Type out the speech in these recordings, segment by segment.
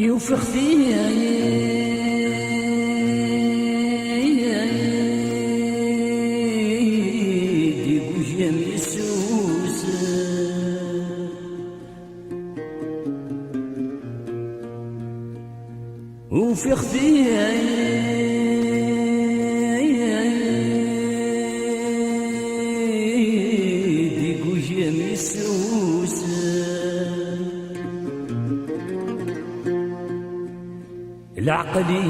يوفق فيا وفي خفيا ديقو جامي سوس العقلي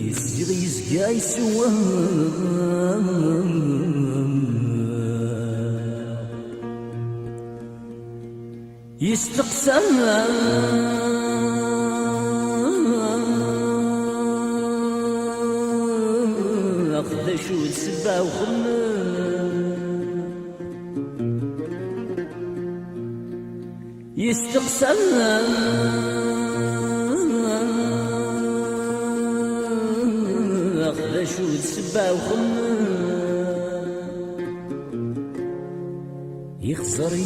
يزيغ يزقا يسوى يستقسى شو تسبى وخمم يستقسى أخذ شو تسبى وخمم يخزري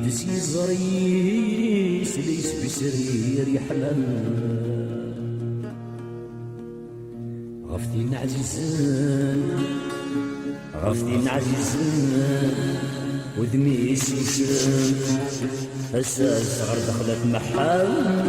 دس يزري سليس بسرير يحلم غفتين عزيزان غفتين عزيزان ودمي سيسان أساس غير دخلت محام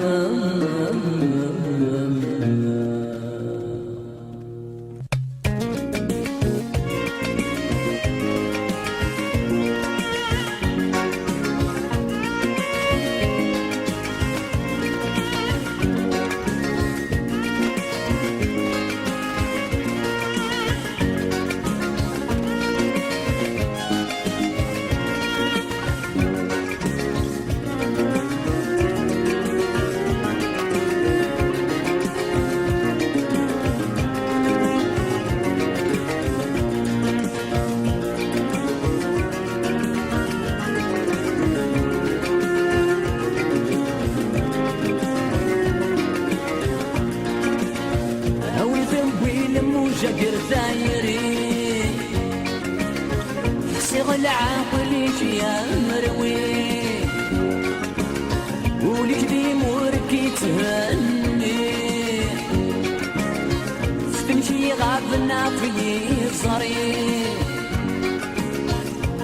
جاكر ثايري صيغ العقل يا مروي ولك دي موركي تهني تمشي غابنا في صري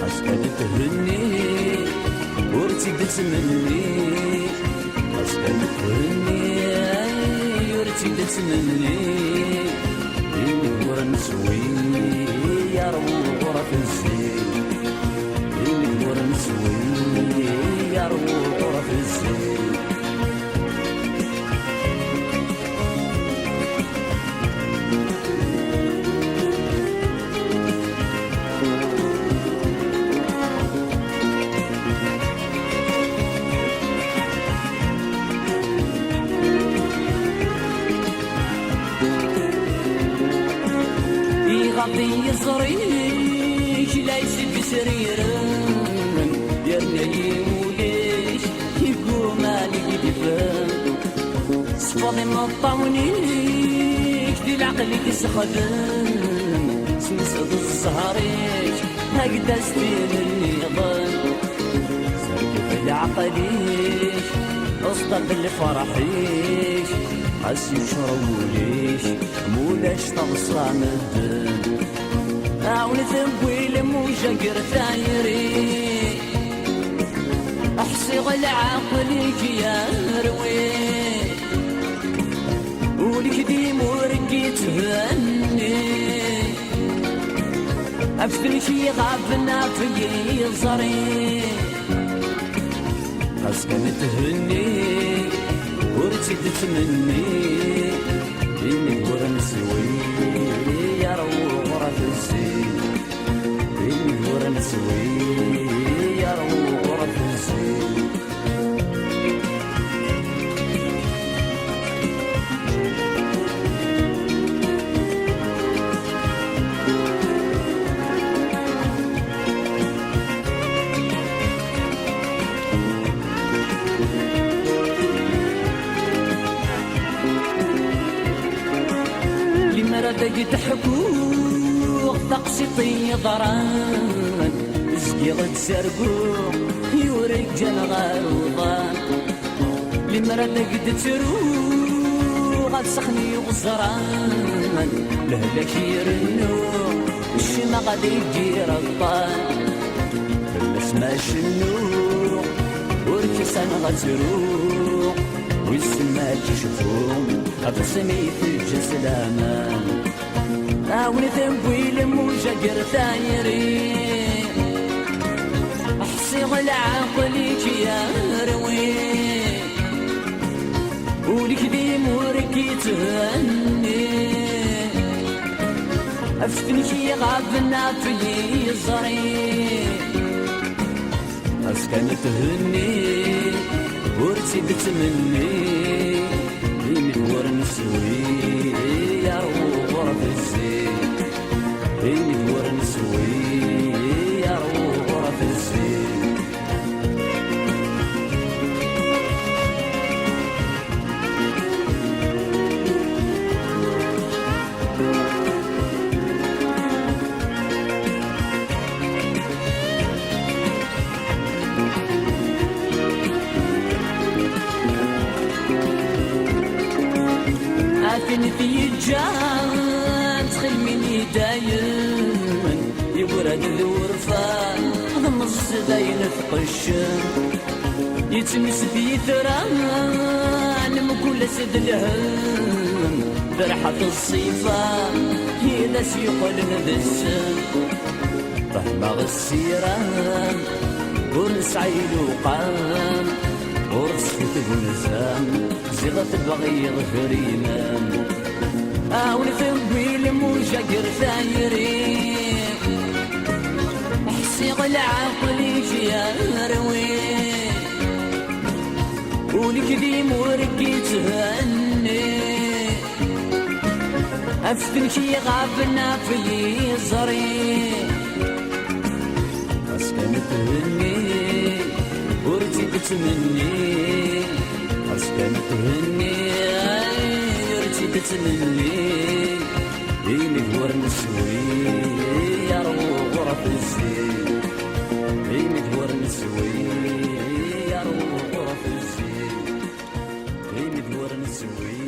عسكر تهني ورتي تسمني عسكر تهني ورتي تسمني نسوي يا روح غرف الزين النور نسوي يا روح غرف الزين غطي يصريش لا يسد سريرن يرني وليش يقوم عليك دفن صفاضي ما طاونيش دي العقل يسخدم سنسد الزهريش هكذا ستين النظام سرقف العقليش اصدق الفرحيش حسي شروليش مولاش تغصى مدن عون ثبوي لموجة ثايري احسي العقل يا روي ولك دي موركي تهني افتن شي غابنا في صري خاصك تهني ورتي تتمني النور نسوي يا روح غرف الزين النور نسوي يا روح غرف الزين مرادك تحكو تقسيطي ضران زقيغ تسرقو يوريك جن غاروضان مرادك تروح غتسخني غزران لهلاك يرنو الشما غادي يدير الطان الاسما شنو وركيسان غتروح ويسما تشوفهم غتسمي في الجسلامان عاوني ذنبي لموجة قرثايري أحسي العقل يا روي ولك ديم وركي تهني أفتنك يغابنا في الزري أسكن تهني ورتي بتمني المدور نسوي يا روح غرف الزين المدور نسوي يا روح غرف الزين عافني في الجان تخل مني داين يورد الورفان ضم الزداين ثقشن يتمس في ثران مكل سد الهم برحة الصيفان هي لا سيقل ندسن فهما غسيران ونسعيد وقام ورصفت بنزام زغت بغي غفريمان أولي ثنبي لموجة قرثايري أحسي العقل يا روي ولك ديم وركي تهني أفتنك يغابنا في الزري أسكن تهني ورتي بتمني أسكن تهني ورتي بتمني المدور نسوي يا روح غرف الزين المدور نسوي يا روح غرف الزين المدور نسوي